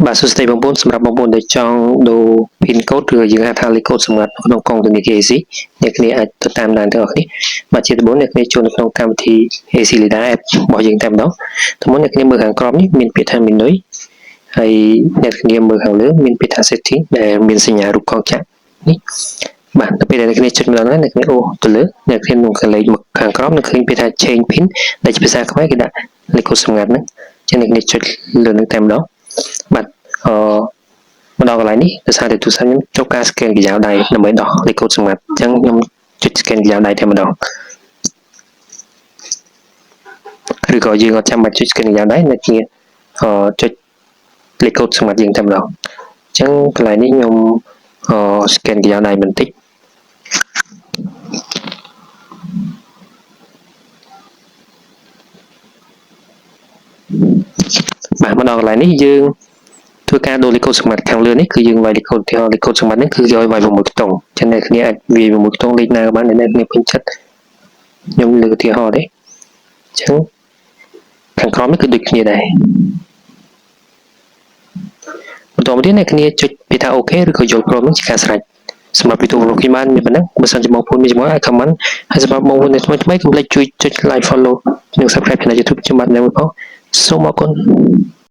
បាទសួស្តីបងប្អូនសម្រាប់បងប្អូនដែលចង់ដូរ PIN code ឬយើងហៅថាលេខកូដសម្ងាត់ក្នុងកងធនាគារ AC អ្នកគ្នាអាចទៅតាមដានទាំងអស់គ្នាបាទជាដំបូងអ្នកគ្នាចូលនៅក្នុងកម្មវិធី AC Leader App របស់យើងតែម្ដងតាមមុនអ្នកគ្នាមើលខាងក្រោមនេះមានពាក្យថា menu ហើយអ្នកគ្នាមើលខាងលើមានពាក្យថា setting ដែលមានសញ្ញារូបកងចក្រនេះបាទដល់ពេលដែលអ្នកគ្នាចុចម្ដងហើយអ្នកគ្នាអូសទៅលើអ្នកគ្នានឹងកលេចមកខាងក្រោមនឹងឃើញពាក្យថា change PIN ដែលជាភាសាខ្មែរគេដាក់លេខកូដសម្ងាត់ហ្នឹងចឹងអ្នកគ្នាចុចលើនឹងតែម្ដងបាទមកដល់កន្លែងនេះដោយសារតែទូរស័ព្ទខ្ញុំចូលការ scan កញ្ចៅដៃដើម្បីដោះលេខកូដសម្ងាត់អញ្ចឹងខ្ញុំចុច scan កញ្ចៅដៃតែម្ដងឬក៏យើងអត់ចាំបាច់ចុច scan កញ្ចៅដៃអ្នកគ្នាចុចលេខកូដសម្ងាត់យើងតែម្ដងអញ្ចឹងកន្លែងនេះខ្ញុំscan កញ្ចៅដៃបន្តិចបាទមកដល់កន្លែងនេះយើងធ្វើការដូរលេខកូដសម្ងាត់ខាងលើនេះគឺយើងវាយលេខកូដទីលេខកូដសម្ងាត់នេះគឺយកឲ្យវាយ6ខ្ទង់អញ្ចឹងអ្នកគ្នាអាចវាយ6ខ្ទង់លេខណាក៏បានដែលអ្នកគ្នាពេញចិត្តខ្ញុំលើកឧទាហរណ៍ទេអញ្ចឹងខាងក្រោមនេះគឺដូចគ្នាដែរបន្តមកទៀតអ្នកគ្នាចុចពាក្យថា OK ឬក៏យល់ព្រមនឹងជាការស្រេចសម្រាប់វីដេអូរបស់ខ្ញុំបានមានប៉ុណ្ណឹងបើសិនជាបងប្អូនមានចម្ងល់អាច comment ហើយសម្រាប់បងប្អូនថ្មីៗកុំភ្លេចជួយចុច like follow និង subscribe ក្នុង YouTube ខ្ញុំបាទនៅមួយផងសូមអរគុណ